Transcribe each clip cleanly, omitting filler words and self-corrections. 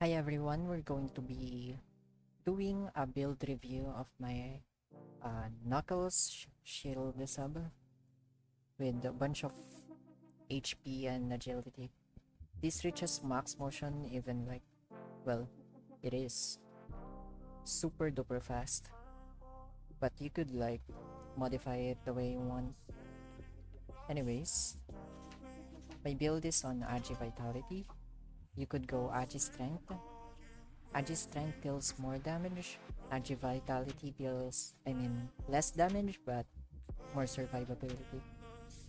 Hi everyone, we're going to be doing a build review of my Knuckles Shield sub with a bunch of HP and agility. This reaches max motion even well, it is super duper fast, but you could modify it the way you want. Anyways, my build is on AGI Vitality. You could go AGI Strength. AGI Strength deals more damage. AGI Vitality deals, less damage but more survivability.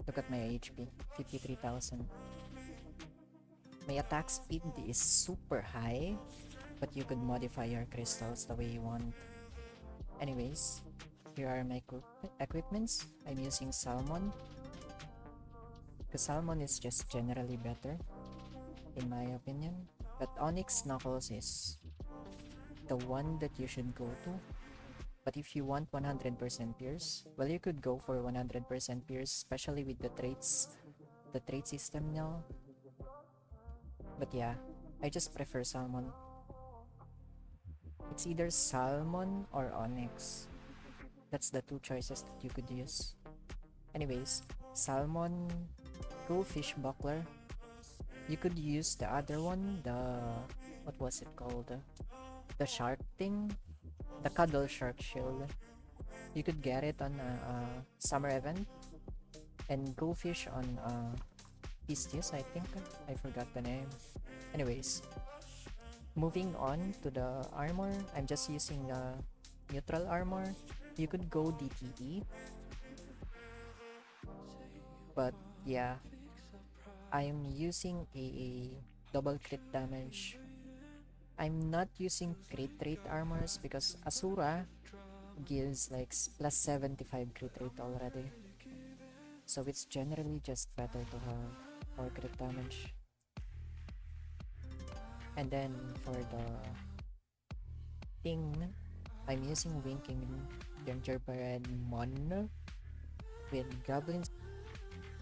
Look at my HP, 53,000. My attack speed is super high, but you could modify your crystals the way you want. Anyways, here are my equipments. I'm using Salmon, because Salmon is just generally better, in my opinion. But Onyx Knuckles is the one that you should go to. But if you want 100% pierce, well, you could go for 100% pierce, especially with the trait system now. But yeah, I just prefer Salmon. It's either Salmon or Onyx. That's the two choices that you could use. Anyways, Salmon, go Fish Buckler. You could use the other one, what was it called? The shark thing? The Cuddle Shark Shield. You could get it on a summer event. And go fish on Pistis, I think. I forgot the name. Anyways, moving on to the armor. I'm just using the neutral armor. You could go DTE. But yeah, I'm using a double crit damage. I'm not using crit rate armors because Asura gives plus 75 crit rate already. So it's generally just better to have more crit damage. And then for the thing, I'm using Winking Gingerbread Mon with Goblins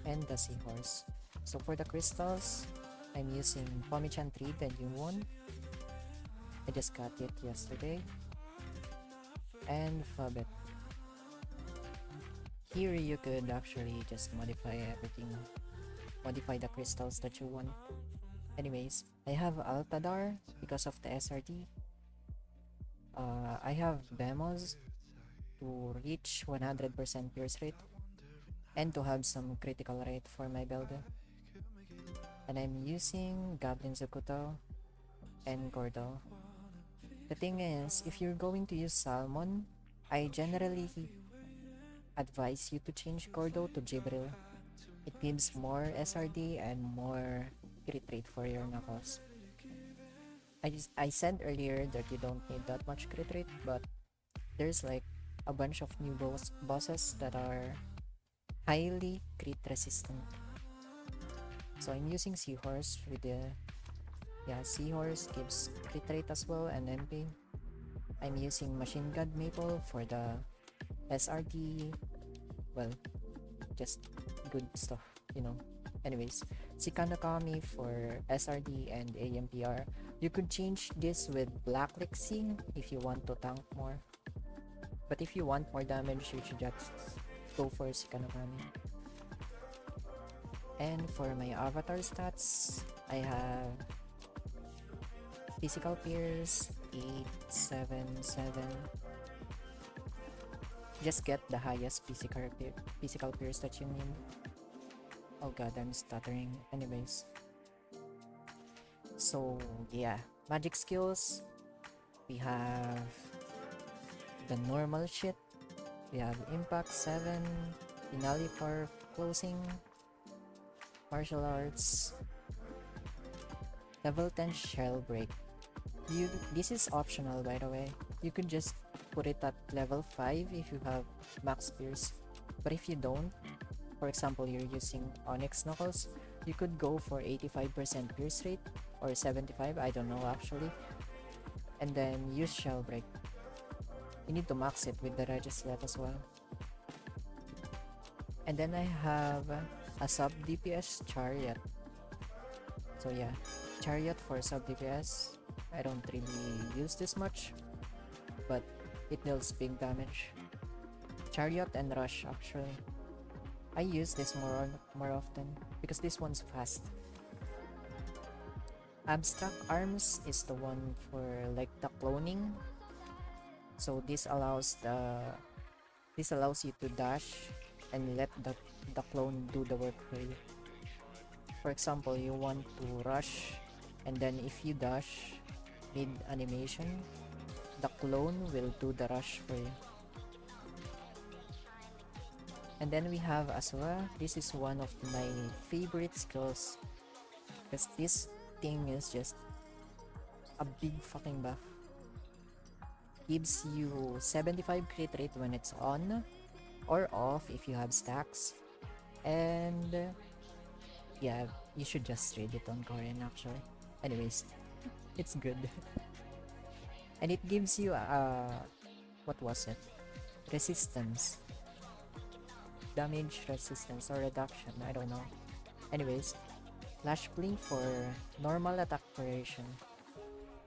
and the Seahorse. So for the crystals, I'm using Pomichan 3, the new one. I just got it yesterday. And Fabet. Here you could actually just modify everything. Modify the crystals that you want. Anyways, I have Altadar because of the SRD. I have Bemos to reach 100% pierce rate and to have some critical rate for my build. And I'm using Goblin Zakuto and Gordo. The thing is, if you're going to use Salmon, I generally advise you to change Gordo to Jibril. It gives more SRD and more crit rate for your Knuckles. I said earlier that you don't need that much crit rate, but there's a bunch of new bosses that are highly crit resistant. So I'm using Seahorse with the Seahorse gives crit rate as well and MP. I'm using Machine Gun Maple for the SRD. Well, just good stuff, you know. Anyways, Sikanakami for SRD and AMPR. You could change this with Black Lexi if you want to tank more. But if you want more damage, you should just go for Sikanakami. And for my avatar stats, I have Physical Pierce 877. Just get the highest physical pierce that you need. Oh god, I'm stuttering. Anyways. So yeah, magic skills. We have the normal shit. We have Impact 7, Finale for closing, Martial Arts, Level 10 Shell Break. This is optional, by the way. You could just put it at level 5 if you have max pierce. But if you don't, for example, you're using Onyx Knuckles, you could go for 85% pierce rate or 75, I don't know actually. And then use Shell Break. You need to max it with the Regislate as well. And then I have a sub DPS Chariot. So yeah, Chariot for sub DPS. I don't really use this much, but it deals big damage. Chariot and Rush actually. I use this more often because this one's fast. Abstract Arms is the one for like the cloning. So this allows you to dash and let the clone do the work for you. For example, you want to rush, and then if you dash mid animation, the clone will do the rush for you. And then we have Asura. This is one of my favorite skills because this thing is just a big fucking buff. Gives you 75 crit rate when it's on or off if you have stacks. And yeah, you should just trade it on Korean actually. Anyways, it's good. And it gives you what was it? Resistance. Damage resistance or reduction, I don't know. Anyways, Lash Blink for normal attack variation.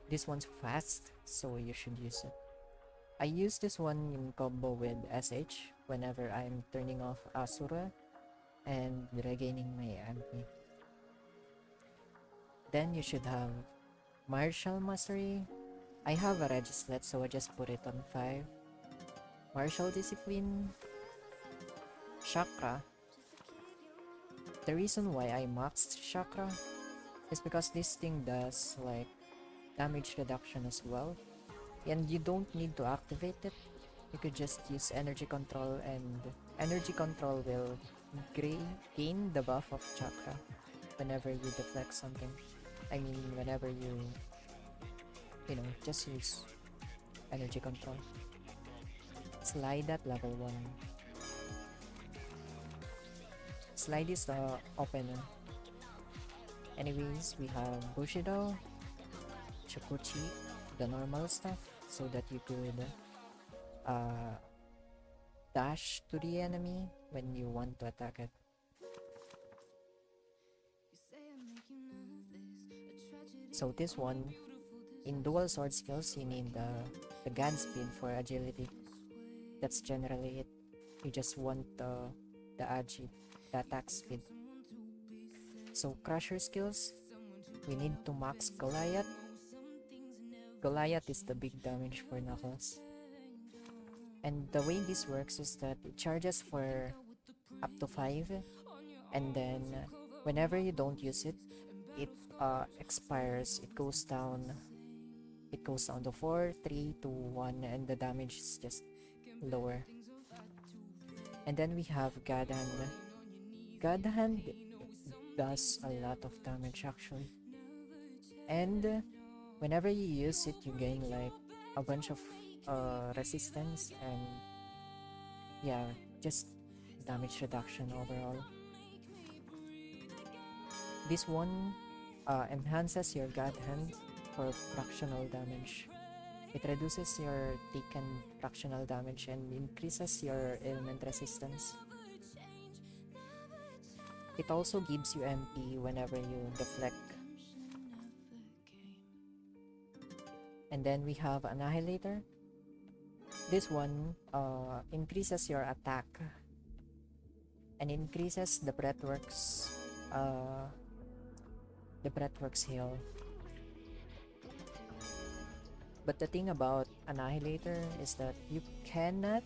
This one's fast, so you should use it. I use this one in combo with SH whenever I'm turning off Asura and regaining my MP. Then you should have Martial Mastery. I have a Regislet, so I just put it on 5. Martial Discipline. Chakra. The reason why I maxed Chakra is because this thing does like damage reduction as well, and you don't need to activate it. You could just use energy control, and energy control will gain the buff of Chakra whenever you deflect something. I mean, whenever you just use energy control. Slide at level 1. Slide is the opener. Anyways, we have Bushido, Chukuchi, the normal stuff, so that you could dash to the enemy when you want to attack it. So this one, in dual sword skills, you need the God speed for agility. That's generally it. You just want the AGI, the attack speed. So Crusher skills, we need to max Goliath. Goliath is the big damage for Knuckles. And the way this works is that it charges for up to 5, and then whenever you don't use it, it expires. It goes down to 4, 3, 2, 1, and the damage is just lower. And then we have God Hand. God Hand does a lot of damage actually, and whenever you use it, you gain like a bunch of resistance and yeah, just damage reduction overall. This one enhances your God Hand for fractional damage. It reduces your taken fractional damage and increases your ailment resistance. It also gives you MP whenever you deflect. And then we have Annihilator. This one increases your attack and increases the Breathworks heal. But the thing about Annihilator is that you cannot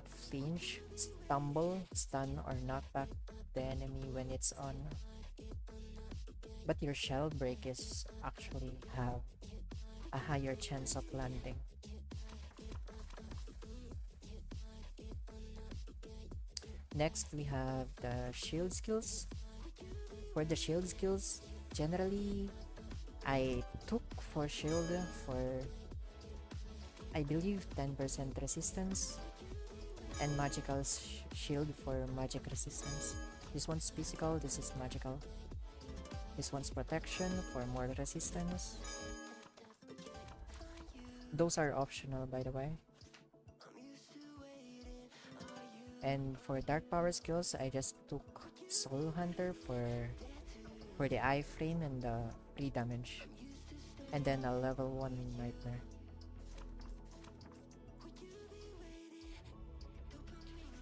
flinch, stumble, stun, or knock back the enemy when it's on. But your shell break is actually have a higher chance of landing. Next, we have the shield skills. For the shield skills, generally I took for shield for I believe 10% resistance, and magical shield for magic resistance. This one's physical, this is magical. This one's protection for more resistance. Those are optional, by the way. And for dark power skills, I just took Soul Hunter for for the iframe and the free damage. And then a level 1 nightmare.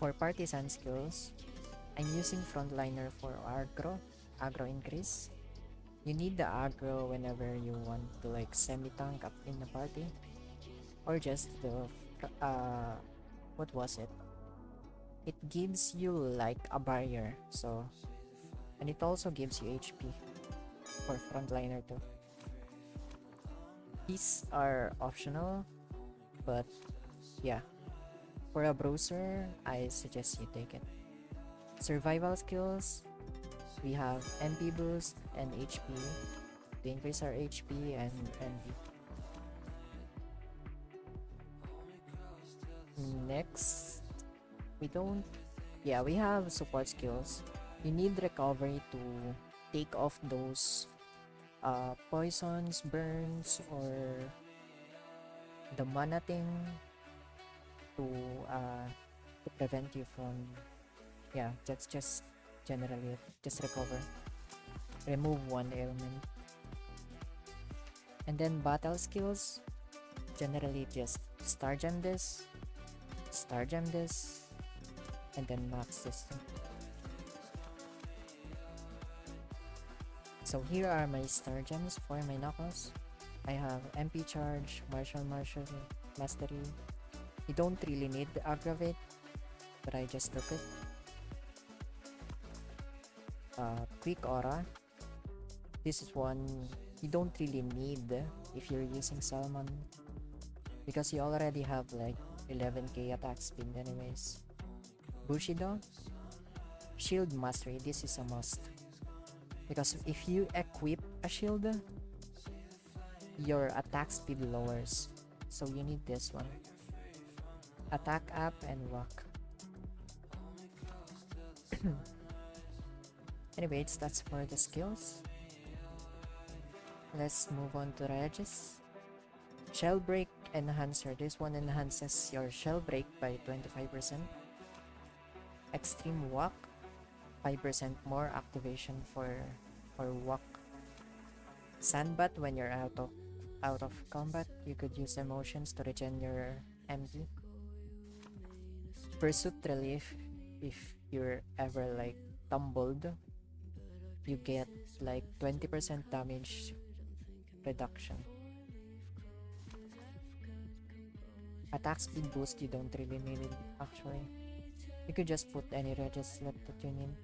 For partisan skills, I'm using frontliner for aggro increase. You need the aggro whenever you want to like semi-tank up in the party. Or just the, what was it? It gives you like a barrier, so, and it also gives you HP for frontliner too. These are optional, but yeah, for a Bruiser, I suggest you take it. Survival skills, we have MP boost and HP to increase our HP and NV. Next, we have support skills. You need recovery to take off those poisons, burns, or the mana thing to prevent you from, that's just generally it. Just recover, remove one ailment. And then battle skills, generally just star gem this, and then max this thing. So here are my star gems for my knuckles. I have MP charge, martial mastery. You don't really need the aggravate, but I just took it. Quick aura. This is one you don't really need if you're using Salmon, because you already have like 11k attack speed anyways. Bushido. Shield mastery. This is a must, because if you equip a shield, your attack speed lowers, so you need this one. Attack up and walk. Anyways, that's for the skills. Let's move on to Regis. Shell break enhancer. This one enhances your shell break by 25%. Extreme walk, 5% more activation for walk. Sandbat, when you're out of combat, you could use emotions to regen your MP. Pursuit relief, if you're ever like tumbled, you get like 20% damage reduction. Attack speed boost, you don't really need it actually. You could just put any Regis slot that you need.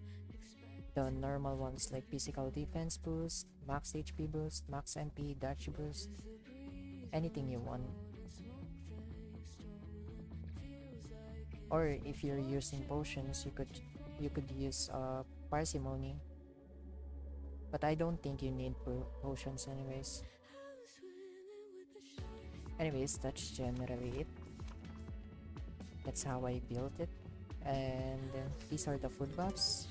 The normal ones like physical defense boost, max HP boost, max MP, dash boost, anything you want. Or if you're using potions, you could use parsimony, but I don't think you need potions anyways. That's generally it. That's how I built it, and these are the food buffs.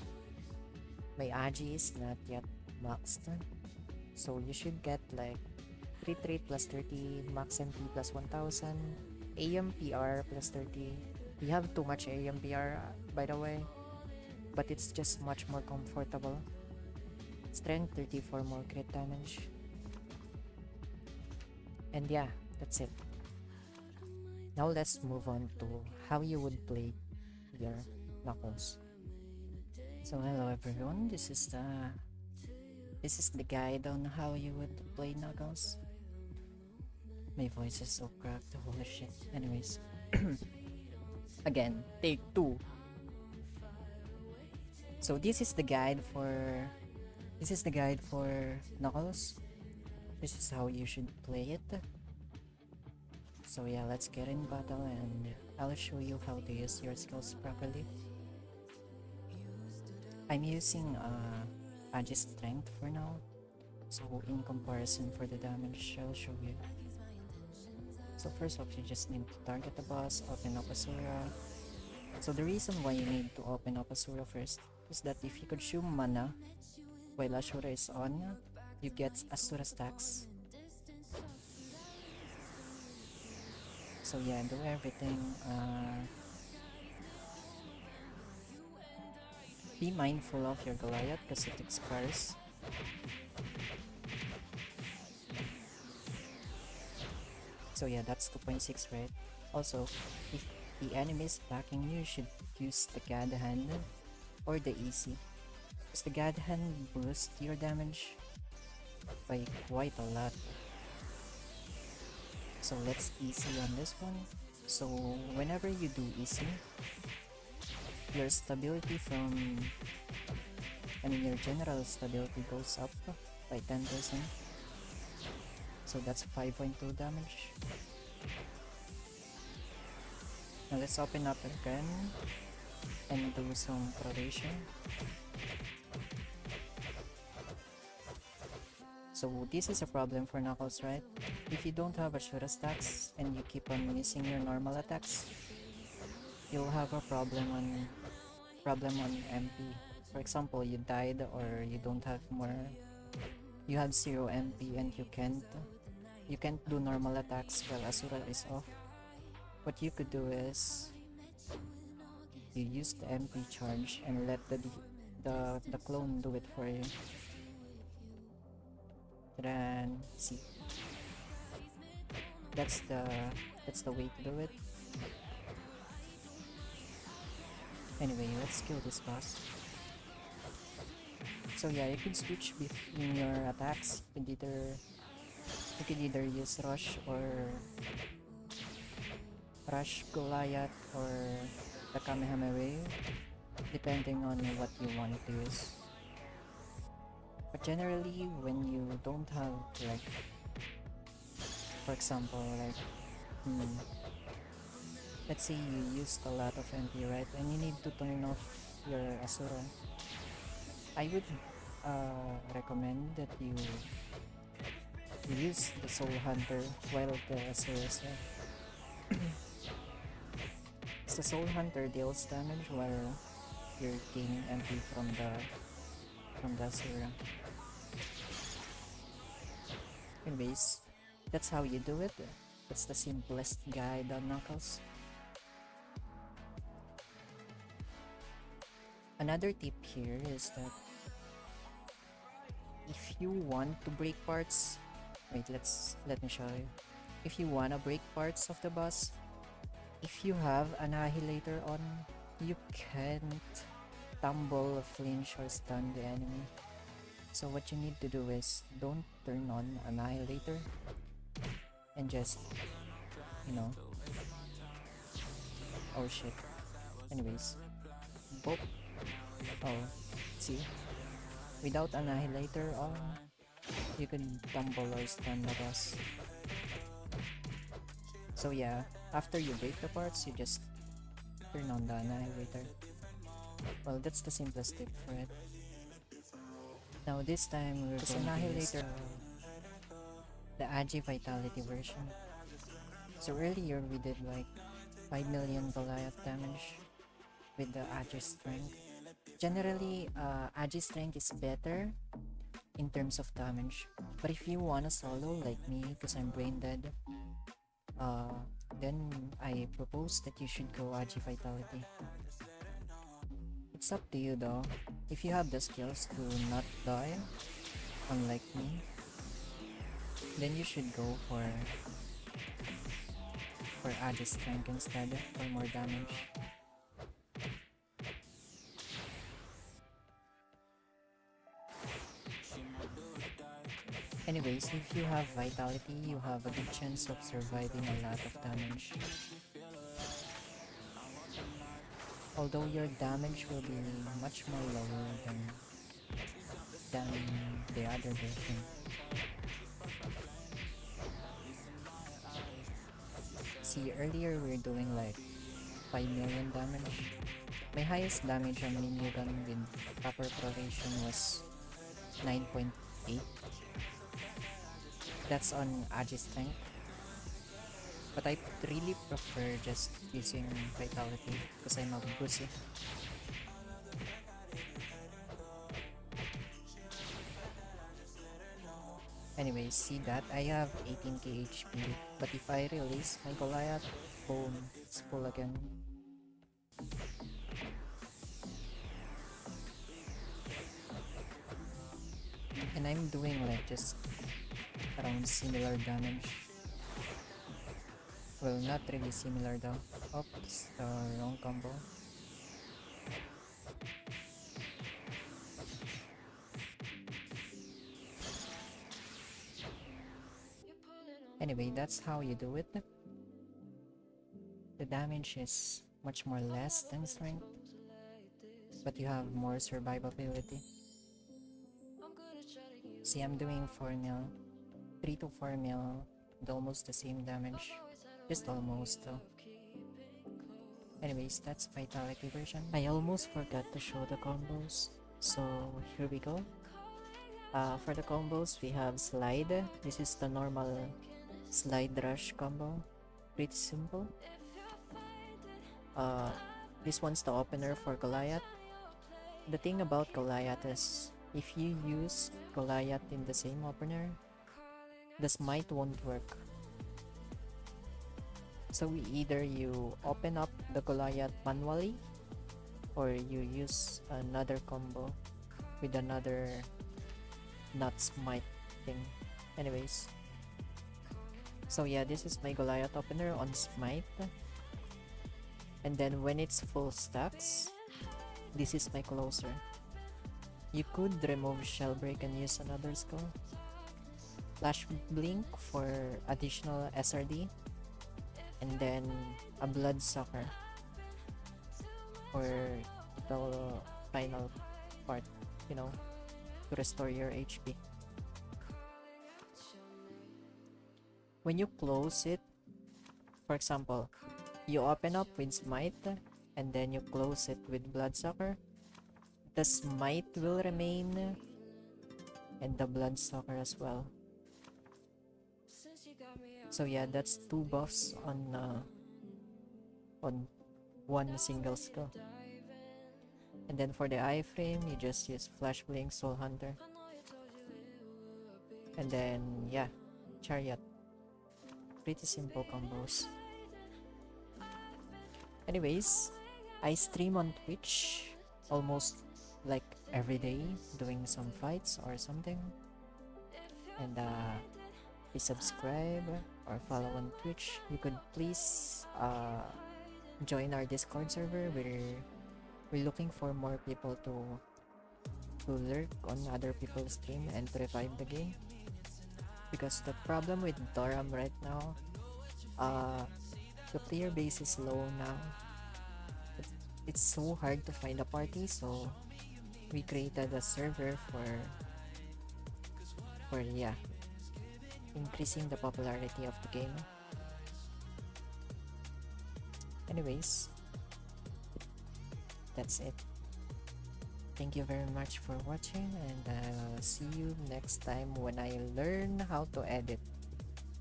My AGI is not yet maxed, so you should get like crit rate plus 30, max MP plus 1000, AMPR plus 30. We have too much AMPR, by the way, but it's just much more comfortable. Strength 30 for more crit damage. And yeah, that's it. Now let's move on to how you would play your knuckles. So hello everyone, this is the guide on how you would play knuckles. My voice is so cracked, holy shit. Anyways, again, take 2. So this is the guide for knuckles. This is how you should play it. So yeah, let's get in battle and I'll show you how to use your skills properly. I'm using AGI strength for now, so in comparison for the damage, I'll show you. So first off, you just need to target the boss, open up Asura. So the reason why you need to open up Asura first is that if you consume mana while Asura is on, you get Asura stacks. So yeah, do everything. Be mindful of your Goliath because it expires. So yeah, that's 2.6, right? Also, if the enemy is attacking you, you should use the God Hand or the EC. Because the God Hand boosts your damage by quite a lot. So let's EC on this one. So whenever you do EC, your stability your general stability goes up by 10%. So that's 5.2 damage. Now let's open up again and do some probation. So this is a problem for Knuckles, right? If you don't have Ashura stacks and you keep on missing your normal attacks, you'll have a problem on MP. For example, you died or you don't have more, you have 0 MP and you can't do normal attacks while Asura is off. What you could do is you use the MP charge and let the clone do it for you. Then see, that's the way to do it. Anyway, let's kill this boss. So yeah, you can switch between your attacks. You could either use Rush Goliath or the Kamehameha Wave, depending on what you want to use. But generally, when you don't have, like, for example, like, let's say you used a lot of MP, right, and you need to turn off your Asura, I would recommend that you use the Soul Hunter while the Asura is there. The Soul Hunter deals damage while you're gaining MP from the Asura. Anyways, that's how you do it. That's the simplest guide on Knuckles. Another tip here is that if you want to break parts, wait, let me show you. If you wanna break parts of the boss, if you have Annihilator on, you can't tumble, flinch, or stun the enemy. So what you need to do is don't turn on Annihilator and just, oh shit. Anyways, boop. Oh, see? Without Annihilator on, you can tumble or stun the boss. So yeah, after you break the parts, you just turn on the Annihilator. Well, that's the simplest tip for it. Now this time we're going to use the AGI Vitality version. So earlier we did like 5 million Goliath damage with the AGI Strength. Generally, AGI Strength is better in terms of damage. But if you wanna solo like me, because I'm brain dead, then I propose that you should go AGI Vitality. It's up to you though. If you have the skills to not die, unlike me, then you should go for AGI Strength instead for more damage. Anyways, if you have Vitality, you have a good chance of surviving a lot of damage. Although your damage will be much more lower than the other version. See, earlier we were doing like 5 million damage. My highest damage on minigun with proper probation was 9.8. That's on AGI Strength. But I really prefer just using Vitality because I'm a pussy. Anyways, see that? I have 18k HP, but if I release my Goliath, boom, it's full again. And I'm doing like just around similar damage. Well, not really similar though. Oops, the wrong combo. Anyway, that's how you do it. The damage is much more less than strength, but you have more survivability. See, I'm doing 4 mil, 3 to 4 mil, with almost the same damage. Just almost though. Anyways, that's Vitality version. I almost forgot to show the combos, so here we go. For the combos, we have Slide. This is the normal Slide Rush combo. Pretty simple. This one's the opener for Goliath. The thing about Goliath is, if you use Goliath in the same opener, the smite won't work. So either you open up the Goliath manually, or you use another combo with another not smite thing. Anyways, so yeah, this is my Goliath opener on smite. And then when it's full stacks, this is my closer. You could remove Shellbreak and use another skill. Flash Blink for additional SRD. And then a Bloodsucker for the final part, you know, to restore your HP. When you close it, for example, you open up with Smite and then you close it with Bloodsucker, the Smite will remain and the Bloodsucker as well. So yeah, that's 2 buffs on one single skill. And then for the iframe, you just use Flash Blink, Soul Hunter. And then yeah, Chariot. Pretty simple combos. Anyways, I stream on Twitch almost like every day, doing some fights or something. And please subscribe or follow on Twitch. You could please join our Discord server. We're looking for more people to lurk on other people's stream and to revive the game. Because the problem with Toram right now, the player base is low now. It's so hard to find a party, so we created a server for yeah, increasing the popularity of the game. Anyways, that's it. Thank you very much for watching, and I'll see you next time when I learn how to edit,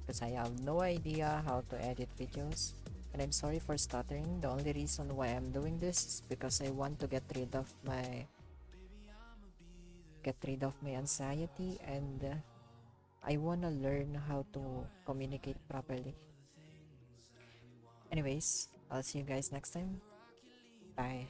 because I have no idea how to edit videos. And I'm sorry for stuttering. The only reason why I'm doing this is because I want to get rid of my anxiety, and I want to learn how to communicate properly. Anyways, I'll see you guys next time. Bye.